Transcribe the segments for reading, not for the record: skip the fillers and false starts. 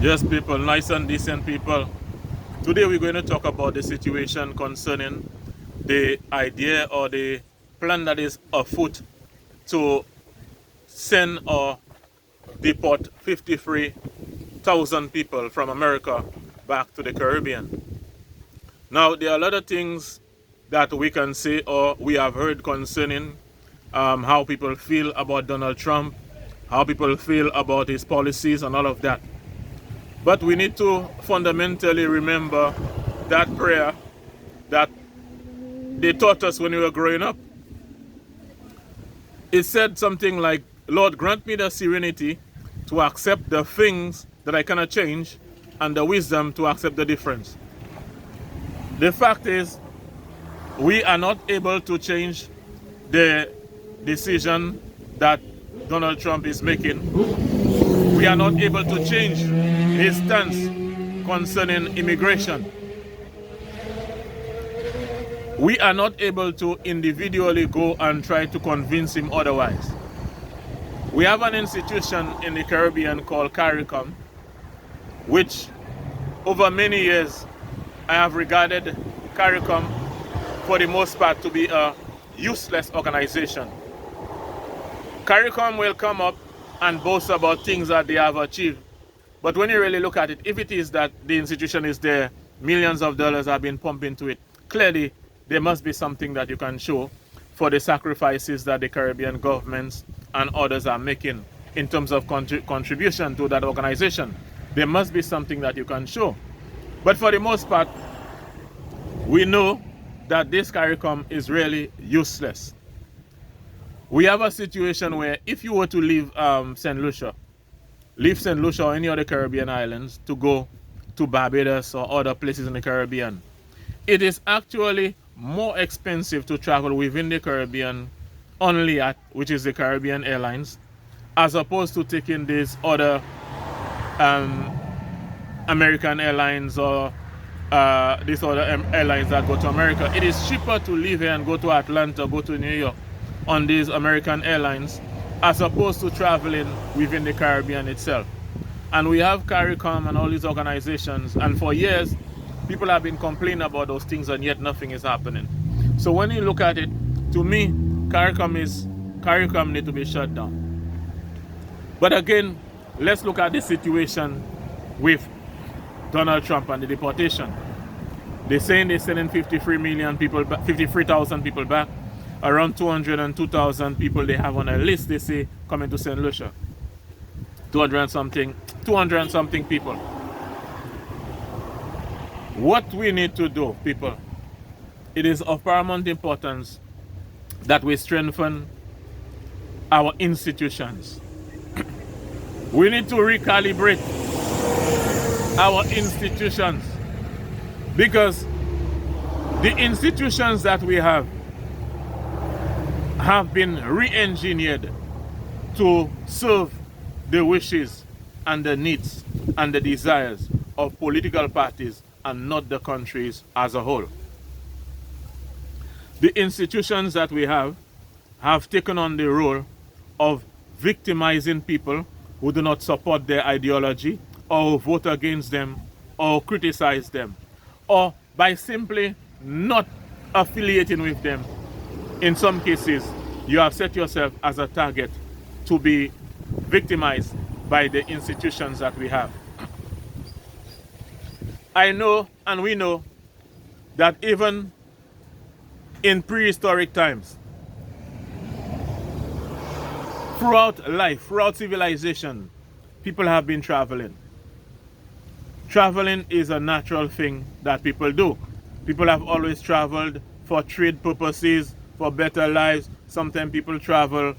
Yes, people, nice and decent people. Today we're going to talk about the situation concerning the idea or the plan that is afoot to send or deport 53,000 people from America back to the Caribbean. Now, there are a lot of things that we can say or we have heard concerning how people feel about Donald Trump, how people feel about his policies and all of that. But we need to fundamentally remember that prayer that they taught us when we were growing up. It said something like, Lord, grant me the serenity to accept the things that I cannot change and the wisdom to accept the difference. The fact is, we are not able to change the decision that Donald Trump is making. We are not able to change his stance concerning immigration. We are not able to individually go and try to convince him otherwise. We have an institution in the Caribbean called CARICOM, which over many years I have regarded CARICOM for the most part to be a useless organization. CARICOM will come up and boast about things that they have achieved. But when you really look at it, if it is that the institution is there, millions of dollars have been pumped into it, clearly there must be something that you can show for the sacrifices that the Caribbean governments and others are making in terms of contribution to that organization. There must be something that you can show. But for the most part, we know that this CARICOM is really useless. We have a situation where if you were to leave St. Lucia or any other Caribbean islands to go to Barbados or other places in the Caribbean, it is actually more expensive to travel within the Caribbean only at, which is the Caribbean Airlines, as opposed to taking these other American Airlines or these other airlines that go to America. It is cheaper to leave here and go to Atlanta, go to New York on these American Airlines as opposed to traveling within the Caribbean itself. And we have CARICOM and all these organizations, and for years people have been complaining about those things and yet nothing is happening. So when you look at it, to me, CARICOM need to be shut down. But again, let's look at the situation with Donald Trump and the deportation. They're saying they're sending 53,000 people back. Around 202,000 people they have on a list, they say, coming to St. Lucia. 200 and something people. What we need to do, people, it is of paramount importance that we strengthen our institutions. We need to recalibrate our institutions, because the institutions that we have been re-engineered to serve the wishes and the needs and the desires of political parties and not the countries as a whole. The institutions that we have taken on the role of victimizing people who do not support their ideology or vote against them or criticize them, or by simply not affiliating with them. In some cases, you have set yourself as a target to be victimized by the institutions that we have. I know and we know that even in prehistoric times, throughout life, throughout civilization, people have been traveling. Traveling is a natural thing that people do. People have always traveled for trade purposes, for better lives. Sometimes people travel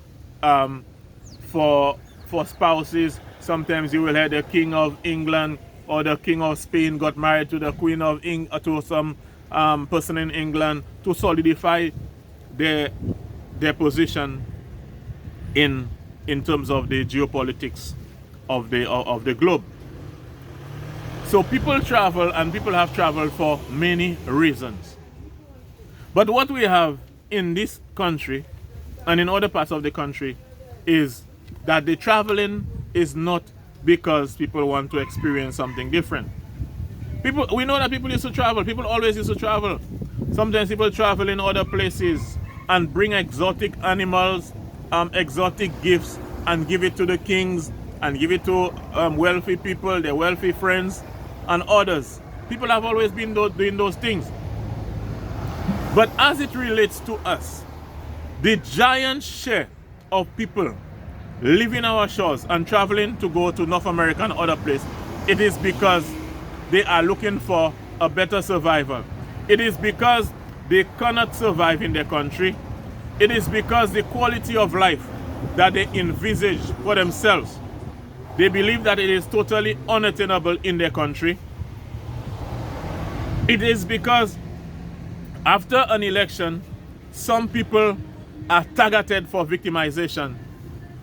for spouses. Sometimes you will hear the King of England or the King of Spain got married to the Queen of to some person in England to solidify their position in terms of the geopolitics of the globe. So people travel, and people have traveled for many reasons. But what we have in this country and in other parts of the country is that the traveling is not because people want to experience something different. We know that people used to travel. People always used to travel. Sometimes people travel in other places and bring exotic animals, exotic gifts, and give it to the kings, and give it to wealthy people, their wealthy friends, and others. People have always been doing those things. But as it relates to us, the giant share of people leaving our shores and traveling to go to North America and other places, it is because they are looking for a better survival. It is because they cannot survive in their country. It is because the quality of life that they envisage for themselves, they believe that it is totally unattainable in their country. It is because after an election, some people are targeted for victimization.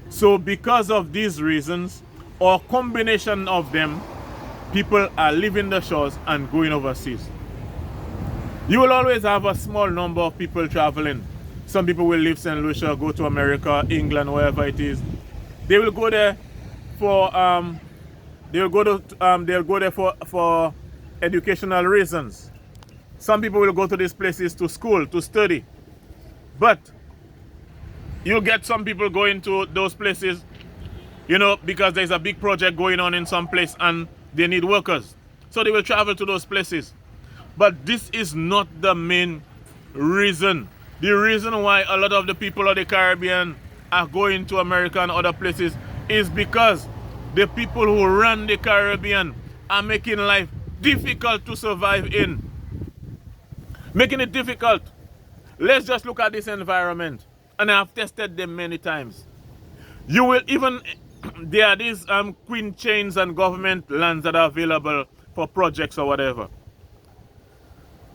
So because of these reasons, or combination of them, people are leaving the shores and going overseas. You will always have a small number of people traveling. Some people will leave St. Lucia, go to America, England, wherever it is. They will go there for for educational reasons. Some people will go to these places to school, to study. But you get some people going to those places, you know, because there's a big project going on in some place and they need workers. So they will travel to those places. But this is not the main reason. The reason why a lot of the people of the Caribbean are going to America and other places is because the people who run the Caribbean are making life difficult to survive in. Making it difficult. Let's just look at this environment. And I've tested them many times. You will even, there are these queen chains and government lands that are available for projects or whatever.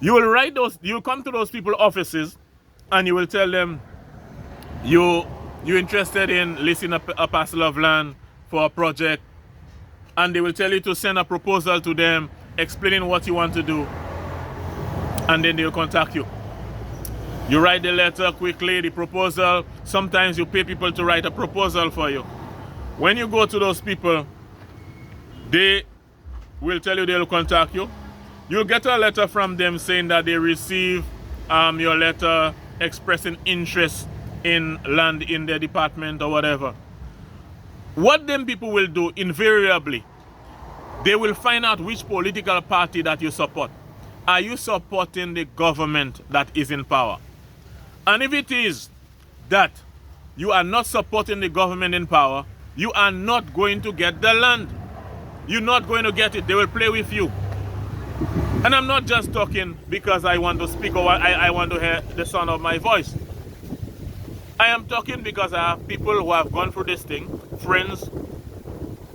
You will write those, you'll come to those people's offices and you will tell them you're interested in leasing a parcel of land for a project, and they will tell you to send a proposal to them explaining what you want to do, and then they'll contact you. You write the letter quickly, the proposal. Sometimes you pay people to write a proposal for you. When you go to those people, they will tell you they'll contact you. You'll get a letter from them saying that they receive your letter expressing interest in land in their department or whatever. What them people will do invariably, they will find out which political party that you support. Are you supporting the government that is in power? And if it is that you are not supporting the government in power, you are not going to get the land. You're not going to get it. They will play with you. And I'm not just talking because I want to speak or I want to hear the sound of my voice. I am talking because I have people who have gone through this thing, friends,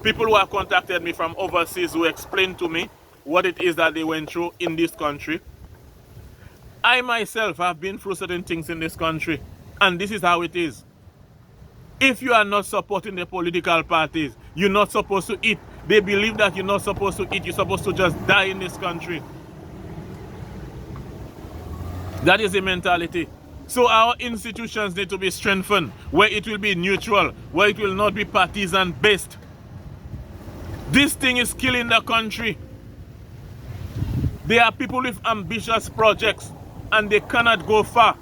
people who have contacted me from overseas who explained to me what it is that they went through in this country. I myself have been through certain things in this country, and this is how it is. If you are not supporting the political parties, you're not supposed to eat. They believe that you're not supposed to eat. You're supposed to just die in this country. That is the mentality. So our institutions need to be strengthened, where it will be neutral, where it will not be partisan based. This thing is killing the country. There are people with ambitious projects and they cannot go far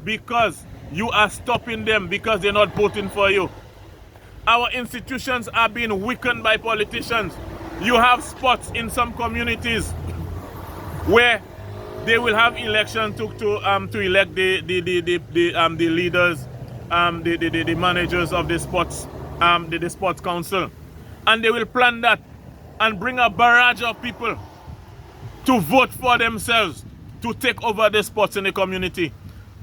because you are stopping them, because they're not voting for you. Our institutions are being weakened by politicians. You have spots in some communities where they will have election to elect the leaders, the managers of the sports, the sports council, and they will plan that and bring a barrage of people to vote for themselves to take over the spots in the community.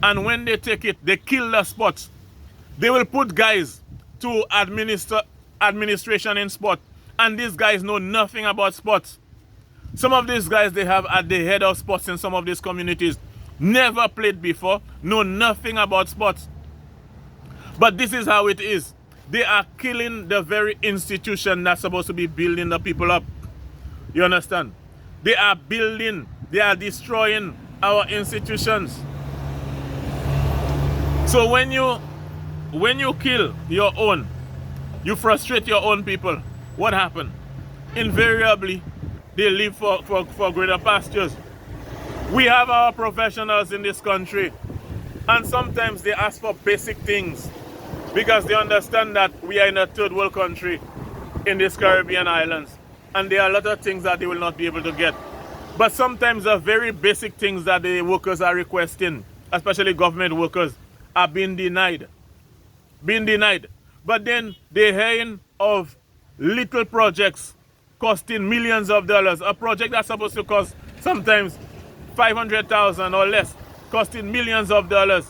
And when they take it, they kill the spots. They will put guys to administration in sport, and these guys know nothing about sports. Some of these guys they have at the head of sports in some of these communities never played before, know nothing about sports. But this is how it is. They are killing the very institution that's supposed to be building the people up. You understand? They are destroying our institutions. So when you kill your own, you frustrate your own people, what happened? Invariably, they leave for greater pastures. We have our professionals in this country, and sometimes they ask for basic things because they understand that we are in a third world country in these Caribbean islands, and there are a lot of things that they will not be able to get. But sometimes the very basic things that the workers are requesting, especially government workers, are being denied. But then they're hearing of little projects costing millions of dollars. A project that's supposed to cost sometimes 500,000 or less, costing millions of dollars.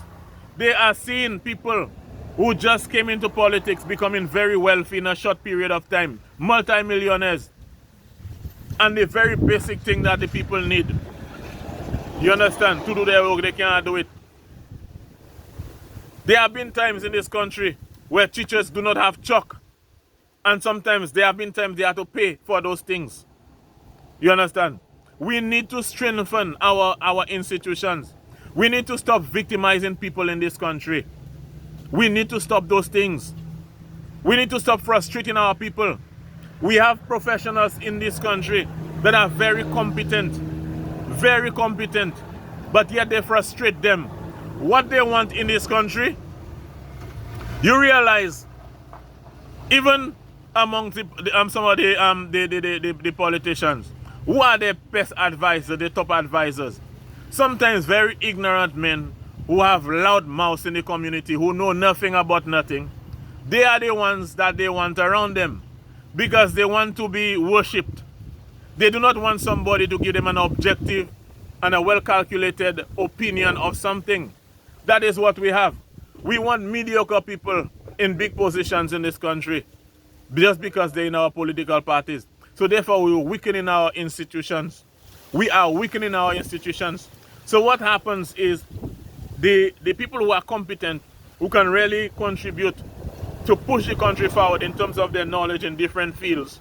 They are seeing people who just came into politics becoming very wealthy in a short period of time, multi-millionaires. And the very basic thing that the people need, you understand, to do their work, they cannot do it. There have been times in this country where teachers do not have chalk, and sometimes there have been times they have to pay for those things. You understand? We need to strengthen our institutions. We need to stop victimizing people in this country. We need to stop those things. We need to stop frustrating our people. We have professionals in this country that are very competent, but yet they frustrate them. What they want in this country, you realize, even among some of the politicians, who are the best advisors, the top advisors? Sometimes very ignorant men who have loud mouths in the community, who know nothing about nothing. They are the ones that they want around them because they want to be worshipped. They do not want somebody to give them an objective and a well-calculated opinion of something. That is what we have. We want mediocre people in big positions in this country just because they're in our political parties. So therefore, we are weakening our institutions. We are weakening our institutions. So what happens is the people who are competent, who can really contribute to push the country forward in terms of their knowledge in different fields.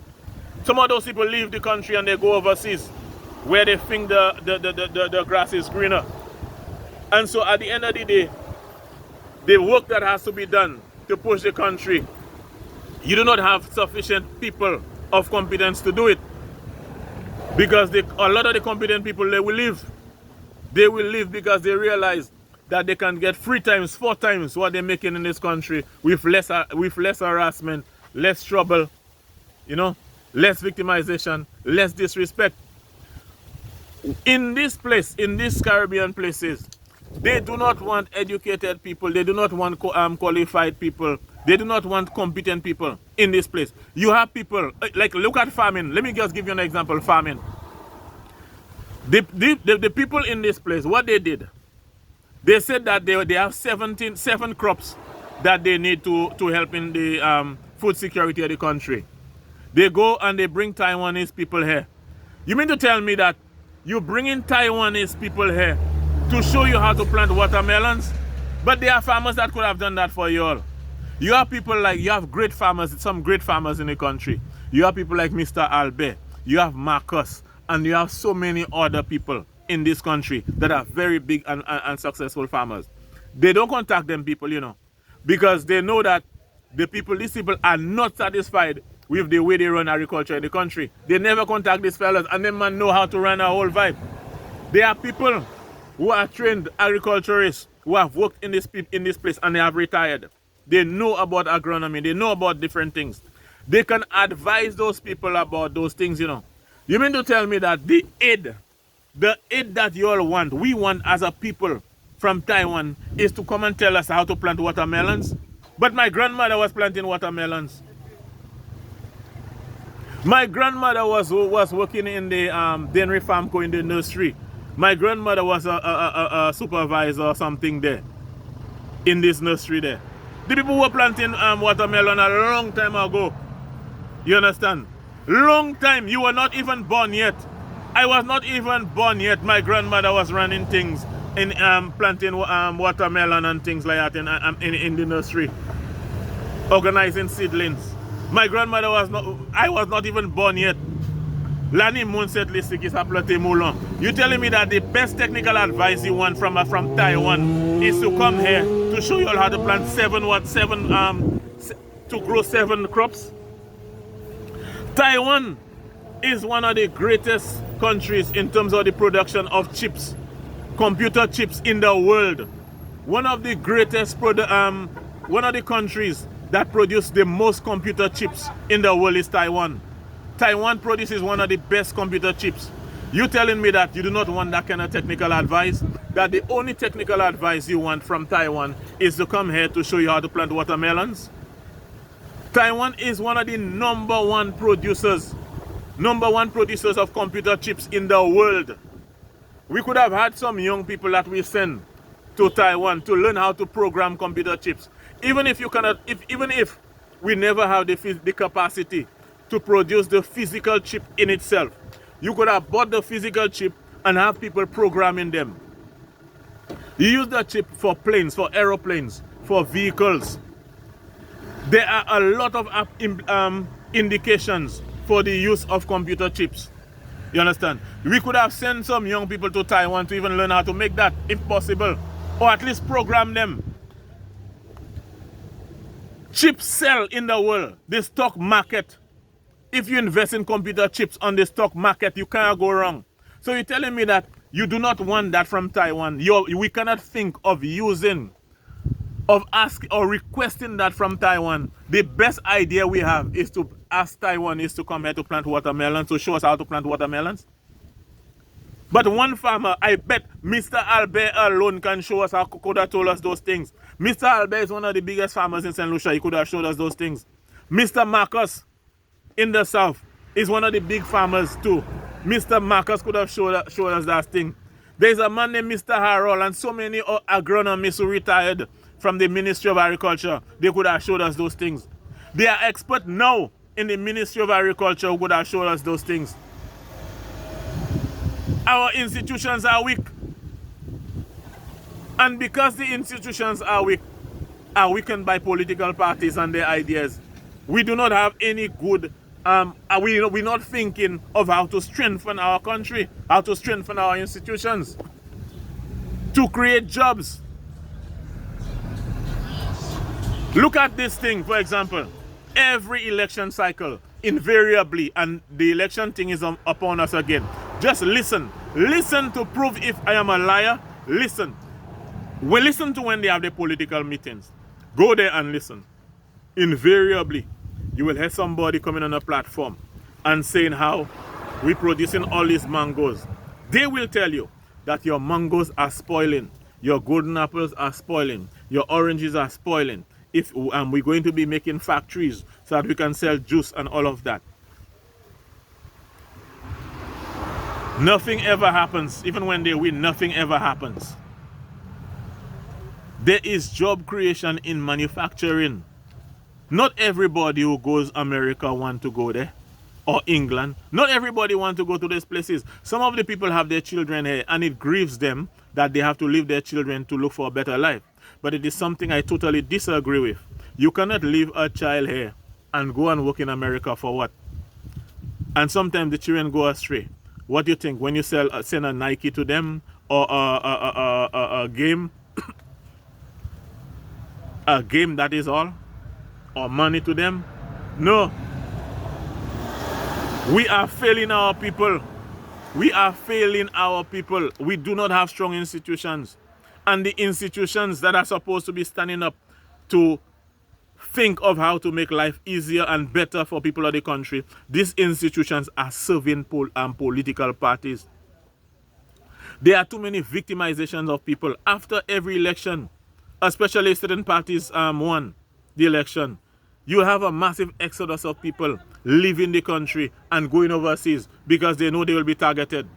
Some of those people leave the country and they go overseas where they think the grass is greener. And so at the end of the day, the work that has to be done to push the country, you do not have sufficient people of competence to do it. Because a lot of the competent people, they will leave. They will leave because they realize that they can get 3 times, 4 times what they're making in this country with less harassment, less trouble, less victimization, less disrespect. In this place, in these Caribbean places, they do not want educated people. They do not want qualified people. They do not want competent people in this place. You have people, like look at farming. Let me just give you an example, farming. The people in this place, what they did, they said that they have 7 crops that they need to help in the food security of the country. They go and they bring Taiwanese people here. You mean to tell me that you bring in Taiwanese people here to show you how to plant watermelons? But there are farmers that could have done that for you all. You have people like, you have great farmers, some great farmers in the country. You have people like Mr. Albert, you have Marcus, and you have so many other people in this country that are very big and successful farmers. They don't contact them people, because they know that these people are not satisfied with the way they run agriculture in the country. They never contact these fellas, and them man know how to run a whole vibe. There are people who are trained agriculturists who have worked in this place and they have retired. They know about agronomy. They know about different things. They can advise those people about those things, You mean to tell me that the aid that you all want, we want as a people from Taiwan, is to come and tell us how to plant watermelons? But my grandmother was planting watermelons. My grandmother was working in the dairy farm, in the nursery. My grandmother was a supervisor or something there, in this nursery there. The people were planting watermelon a long time ago. You understand? Long time. You were not even born yet. I was not even born yet. My grandmother was running things in planting watermelon and things like that in the nursery, organizing seedlings. My grandmother I was not even born yet. Lani Monset Listik is a planté moulin. You telling me that the best technical advice you want from Taiwan is to come here to show you all how to plant to grow 7 crops? Taiwan is one of the greatest countries in terms of the production of chips, computer chips in the world. One of the greatest, one of the countries that produce the most computer chips in the world is Taiwan. Taiwan produces one of the best computer chips. You telling me that you do not want that kind of technical advice? That the only technical advice you want from Taiwan is to come here to show you how to plant watermelons? Taiwan is one of the number one producers of computer chips in the world. We could have had some young people that we send to Taiwan to learn how to program computer chips. Even if we never have the capacity to produce the physical chip in itself, you could have bought the physical chip and have people programming them. You use the chip for planes, for aeroplanes, for vehicles. There are a lot of indications for the use of computer chips. You understand? We could have sent some young people to Taiwan to even learn how to make that, if possible, or at least program them. Chips sell in the world, the stock market. If you invest in computer chips on the stock market, you cannot go wrong. So you're telling me that you do not want that from Taiwan. We cannot think of asking or requesting that from Taiwan. The best idea we have is to ask Taiwanese to come here to plant watermelons, to show us how to plant watermelons. But one farmer, I bet Mr. Albert alone can show us how, could have told us those things. Mr. Albert is one of the biggest farmers in St. Lucia. He could have showed us those things. Mr. Marcus in the south is one of the big farmers too. Mr. Marcus could have showed us that thing. There's a man named Mr. Harold and so many agronomists who retired from the Ministry of Agriculture. They could have showed us those things. They are experts now in the Ministry of Agriculture who could have showed us those things. Our institutions are weak. And because the institutions are weakened by political parties and their ideas, we do not have any good, we're not thinking of how to strengthen our country, how to strengthen our institutions, to create jobs. Look at this thing, for example. Every election cycle, invariably, and the election thing is upon us again. Just listen. Listen to prove if I am a liar. Listen. We listen to when they have the political meetings. Go there and listen. Invariably, you will hear somebody coming on a platform and saying how we're producing all these mangoes. They will tell you that your mangoes are spoiling. Your golden apples are spoiling. Your oranges are spoiling. If we're going to be making factories so that we can sell juice and all of that. Nothing ever happens. Even when they win, nothing ever happens. There is job creation in manufacturing. Not everybody who goes America want to go there, or England. Not everybody want to go to these places. Some of the people have their children here and it grieves them that they have to leave their children to look for a better life. But it is something I totally disagree with. You cannot leave a child here and go and work in America for what? And sometimes the children go astray. What do you think when you send a Nike to them, or a game? A game, that is all? Or money to them? No. We are failing our people. We are failing our people. We do not have strong institutions. And the institutions that are supposed to be standing up to think of how to make life easier and better for people of the country, these institutions are serving political parties. There are too many victimizations of people after every election, especially certain parties won the election. You have a massive exodus of people leaving the country and going overseas because they know they will be targeted.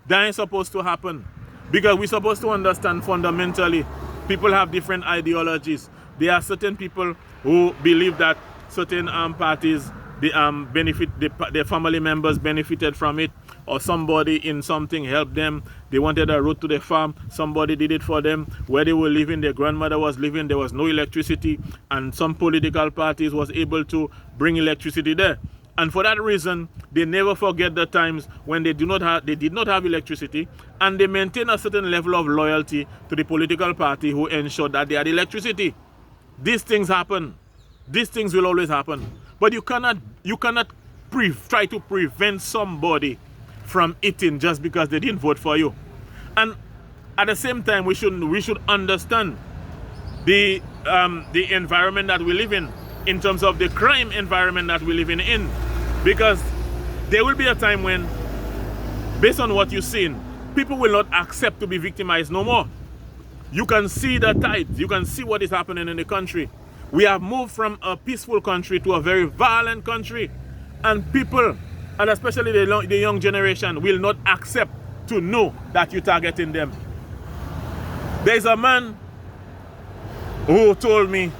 That ain't supposed to happen. Because we're supposed to understand fundamentally, people have different ideologies. There are certain people who believe that certain parties, their family members benefited from it, or somebody in something helped them. They wanted a road to the farm, somebody did it for them. Where they were living, their grandmother was living, there was no electricity, and some political parties was able to bring electricity there. And for that reason, they never forget the times when they did not have electricity, and they maintain a certain level of loyalty to the political party who ensured that they had electricity. These things happen. These things will always happen. But you cannot try to prevent somebody from eating just because they didn't vote for you. And at the same time, we should understand the environment that we live in terms of the crime environment that we live in. Because there will be a time when, based on what you've seen, people will not accept to be victimized no more. You can see the tides. You can see what is happening in the country. We have moved from a peaceful country to a very violent country. And people, and especially the young generation, will not accept to know that you're targeting them. There's a man who told me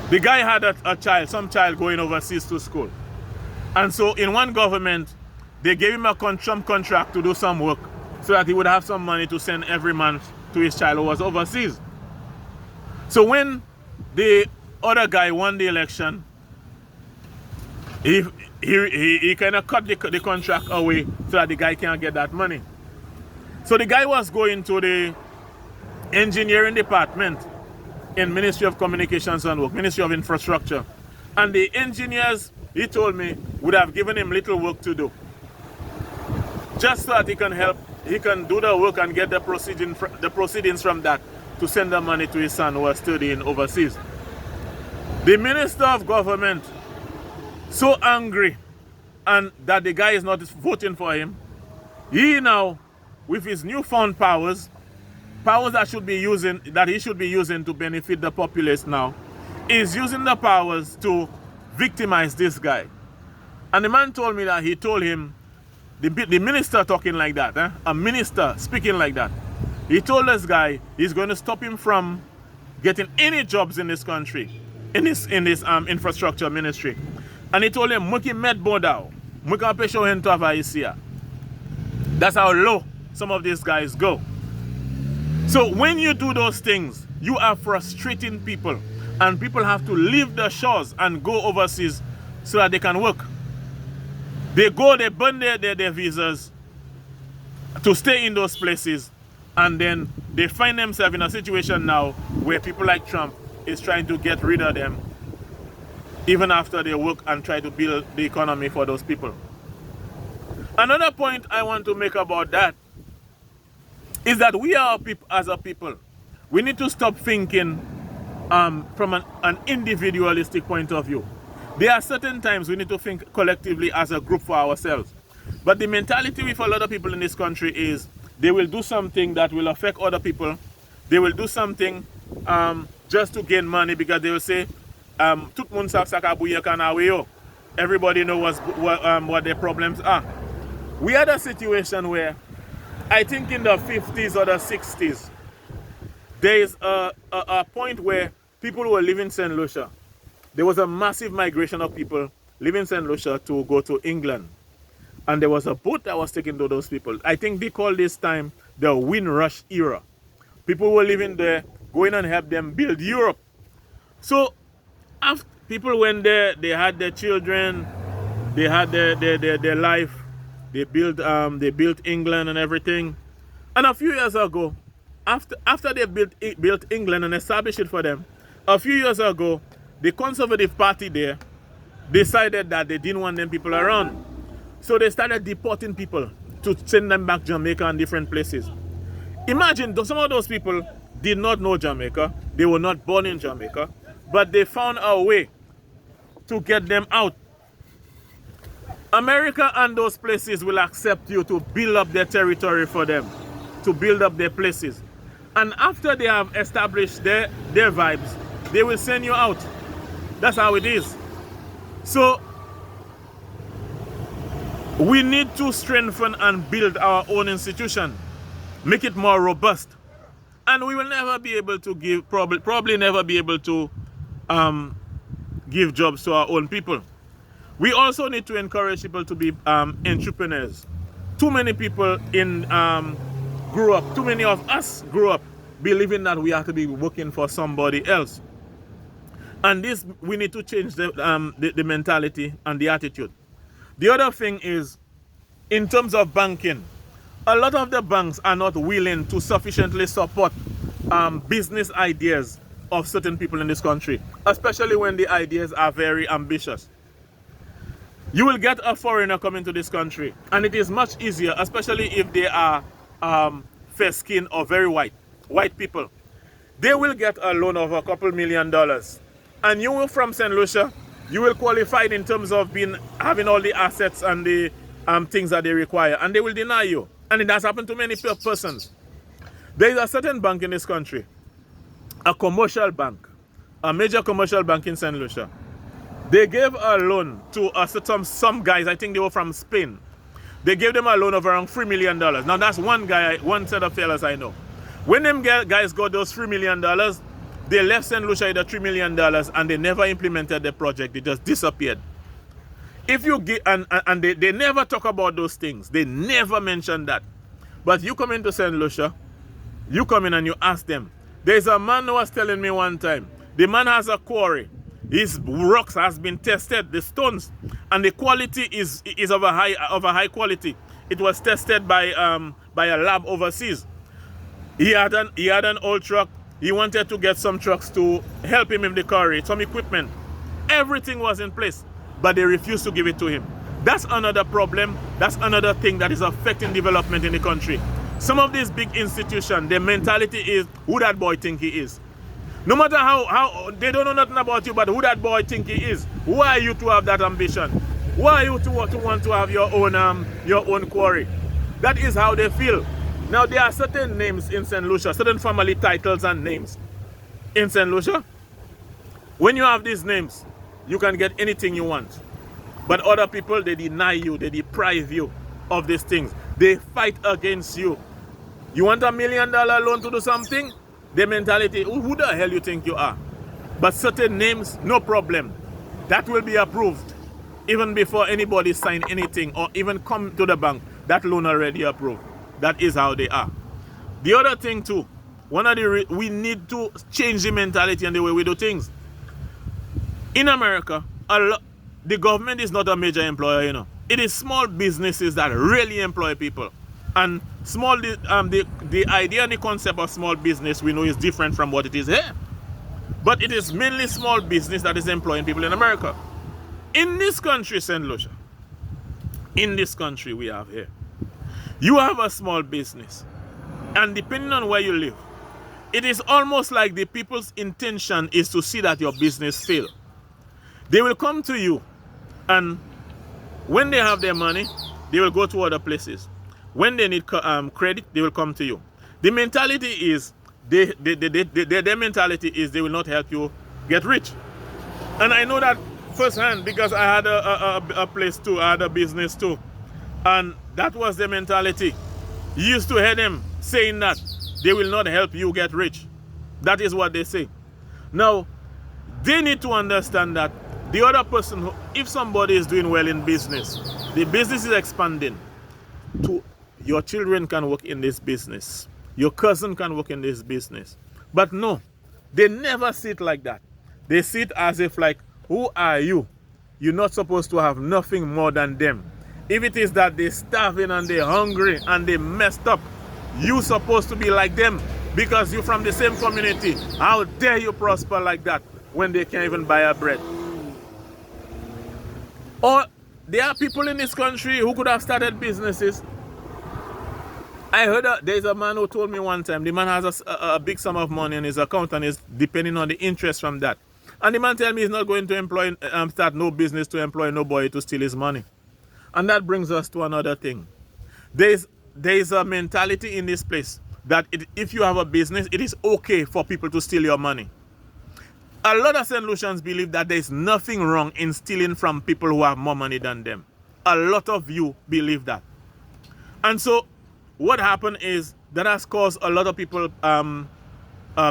the guy had some child going overseas to school. And so in one government, they gave him a contract to do some work so that he would have some money to send every month to his child who was overseas. So when the other guy won the election, he kind of cut the contract away so that the guy can't get that money. So the guy was going to the engineering department in Ministry of Communications and Work, Ministry of Infrastructure. And the engineers, he told me, would have given him little work to do. Just so that he can do the work and get the proceedings from that to send the money to his son who was studying overseas. The Minister of Government, so angry and that the guy is not voting for him, he now, with his newfound powers that he should be using to benefit the populace now, is using the powers to victimize this guy. And the man told me that he told him, the minister talking like that, a minister speaking like that, he told this guy he's going to stop him from getting any jobs in this country, in this infrastructure ministry. And he told him, "Muki met bodao, muka pesho hento avaisia." That's how low some of these guys go. So when you do those things, you are frustrating people, and people have to leave the shores and go overseas so that they can work. They go, they burn their visas to stay in those places, and then they find themselves in a situation now where people like Trump is trying to get rid of them even after they work and try to build the economy for those people. Another point I want to make about that is that we are as a people, we need to stop thinking from an individualistic point of view. There are certain times we need to think collectively as a group for ourselves. But the mentality with a lot of people in this country is they will do something that will affect other people. They will do something just to gain money, because they will say, everybody knows what their problems are. We had a situation where, I think in the 50s or the 60s, there is a point where people were living in St. Lucia. There was a massive migration of people living in St. Lucia to go to England. And there was a boat that was taken to those people. I think they call this time the Windrush era. People were living there, going and help them build Europe. So after people went there, they had their children, they had their life, they built England and everything. And a few years ago, after they built England and established it for them, a few years ago, the Conservative Party there decided that they didn't want them people around. So they started deporting people to send them back to Jamaica and different places. Imagine, some of those people did not know Jamaica. They were not born in Jamaica. But they found a way to get them out. America and those places will accept you to build up their territory for them, to build up their places. And after they have established their vibes, they will send you out. That's how it is. So we need to strengthen and build our own institution, make it more robust. And we will never be able to give, probably never be able to give jobs to our own people. We also need to encourage people to be entrepreneurs. Too many people grew up, too many of us grew up believing that we have to be working for somebody else. And this, we need to change the mentality and the attitude. The other thing is, in terms of banking, a lot of the banks are not willing to sufficiently support business ideas of certain people in this country, especially when the ideas are very ambitious. You will get a foreigner coming to this country, and it is much easier, especially if they are fair skinned or very white people. They will get a loan of a couple $1,000,000, and you will, from St. Lucia, you will qualify in terms of having all the assets and the things that they require, and they will deny you. And it has happened to many persons. There is a certain bank in this country, a commercial bank, a major commercial bank in St. Lucia. They gave a loan to some guys, I think they were from Spain. They gave them a loan of around $3 million. Now that's one set of fellas I know. When them guys got those $3 million, they left St. Lucia with the $3 million and they never implemented the project. They just disappeared. If you get, and they never talk about those things. They never mention that. But you come into St. Lucia, you come in and you ask them. There's a man who was telling me one time, the man has a quarry. His rocks has been tested, the stones, and the quality is of a high quality. It was tested by a lab overseas. He had an old truck. He wanted to get some trucks to help him in the quarry, some equipment. Everything was in place, but they refused to give it to him. That's another problem. That's another thing that is affecting development in the country. Some of these big institutions, their mentality is who that boy think he is. No matter how they don't know nothing about you, but who that boy think he is. Who are you to have that ambition? Who are you to want to have your own quarry? That is how they feel. Now there are certain names in St. Lucia, certain family titles and names in St. Lucia. When you have these names, you can get anything you want. But other people, they deny you, they deprive you of these things. They fight against you. You want $1 million loan to do something? Their mentality, who the hell you think you are? But certain names, no problem. That will be approved. Even before anybody sign anything or even come to the bank, that loan already approved. That is how they are. The other thing too, we need to change the mentality and the way we do things. In America, the government is not a major employer, you know. It is small businesses that really employ people. And the idea and the concept of small business we know is different from what it is here. But it is mainly small business that is employing people in America. In this country, St. Lucia, in this country we have here, you have a small business. And depending on where you live, it is almost like the people's intention is to see that your business fail. They will come to you, and when they have their money, they will go to other places. When they need credit, they will come to you. The mentality is, their mentality is they will not help you get rich. And I know that firsthand because I had a place too, I had a business too. And that was their mentality. You used to hear them saying that they will not help you get rich. That is what they say. Now, they need to understand that the other person, if somebody is doing well in business, the business is expanding, your children can work in this business. Your cousin can work in this business. But no, they never see it like that. They see it as if like, who are you? You're not supposed to have nothing more than them. If it is that they're starving and they're hungry and they messed up, you're supposed to be like them because you're from the same community. How dare you prosper like that when they can't even buy a bread? Or there are people in this country who could have started businesses. I heard there's a man who told me one time, the man has a big sum of money in his account and is depending on the interest from that. And the man tell me he's not going to start no business to employ nobody to steal his money. And that brings us to another thing. There's a mentality in this place that if you have a business, it is okay for people to steal your money. A lot of St. Lucians believe that there's nothing wrong in stealing from people who have more money than them. A lot of you believe that. And so what happened is that has caused a lot of people,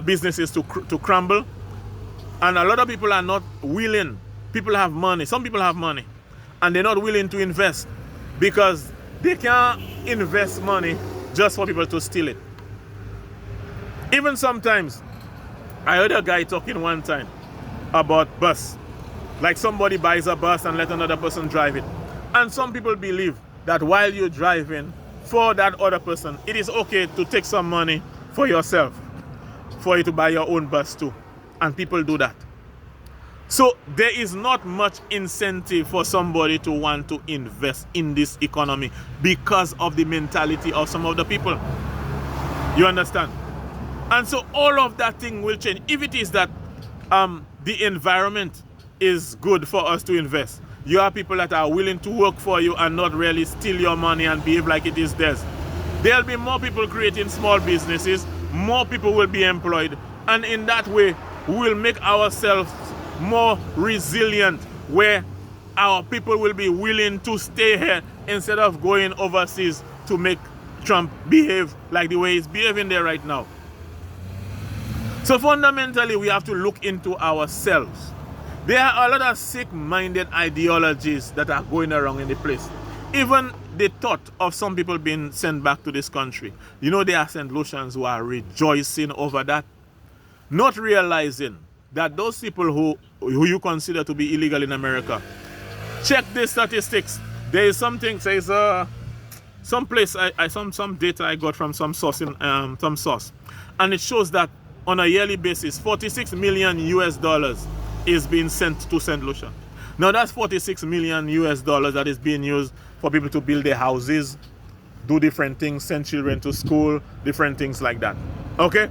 businesses to crumble. And a lot of people are not willing. People have money. Some people have money. And they're not willing to invest because they can't invest money just for people to steal it. Even sometimes, I heard a guy talking one time about bus. Like somebody buys a bus and let another person drive it. And some people believe that while you're driving for that other person, it is okay to take some money for yourself, for you to buy your own bus too. And people do that. So there is not much incentive for somebody to want to invest in this economy because of the mentality of some of the people. You understand? And so all of that thing will change. If it is that the environment is good for us to invest, you have people that are willing to work for you and not really steal your money and behave like it is theirs. There'll be more people creating small businesses, more people will be employed, and in that way, we will make ourselves more resilient, where our people will be willing to stay here instead of going overseas to make Trump behave like the way he's behaving there right now. So fundamentally, we have to look into ourselves. There are a lot of sick-minded ideologies that are going around in the place. Even the thought of some people being sent back to this country. You know, there are St. Lucians who are rejoicing over that, not realizing that those people who you consider to be illegal in America, check the statistics. There is something, says some place, some data I got from some source, and it shows that on a yearly basis, 46 million US dollars is being sent to St. Lucia. Now that's 46 million US dollars that is being used for people to build their houses, do different things, send children to school, different things like that. Okay?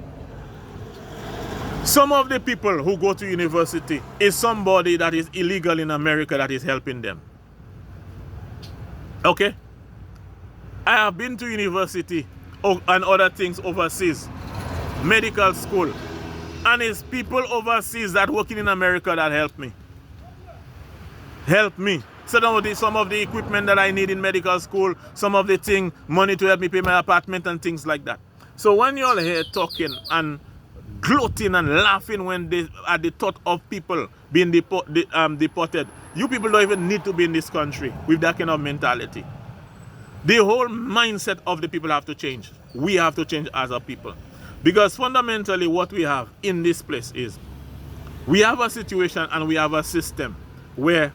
Some of the people who go to university is somebody that is illegal in America that is helping them. Okay? I have been to university and other things overseas, medical school, and it's people overseas that working in America that help me. Help me. So some of the equipment that I need in medical school, some of the thing, money to help me pay my apartment and things like that. So when you're here talking and gloating and laughing when they at the thought of people being deported, you people don't even need to be in this country with that kind of mentality. The whole mindset of the people have to change. We have to change as a people. Because fundamentally what we have in this place is, we have a situation and we have a system where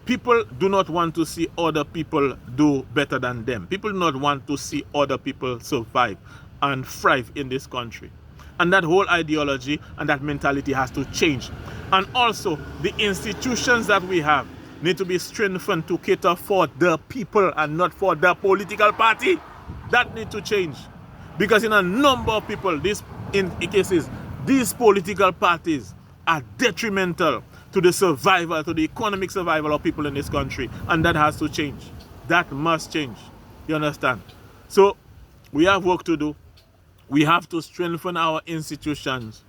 people do not want to see other people do better than them. People do not want to see other people survive and thrive in this country. And that whole ideology and that mentality has to change. And also, the institutions that we have need to be strengthened to cater for the people and not for the political party. That needs to change. Because in a number of people, these political parties are detrimental to the survival, to the economic survival of people in this country. And that has to change. That must change. You understand? So, we have work to do. We have to strengthen our institutions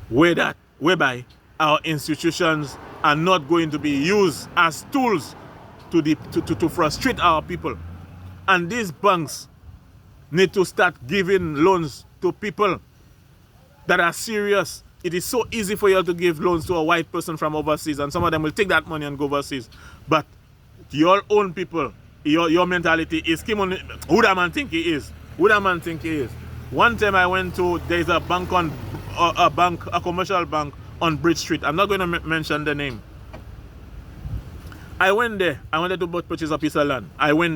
whereby our institutions are not going to be used as tools to frustrate our people. And these banks need to start giving loans to people that are serious. It is so easy for you to give loans to a white person from overseas, and some of them will take that money and go overseas. But your own people, your mentality is, who that man think he is? Who that man think he is? One time I went to, there's a bank a commercial bank on Bridge Street. I'm not going to mention the name. I went there. I wanted to purchase a piece of land. I went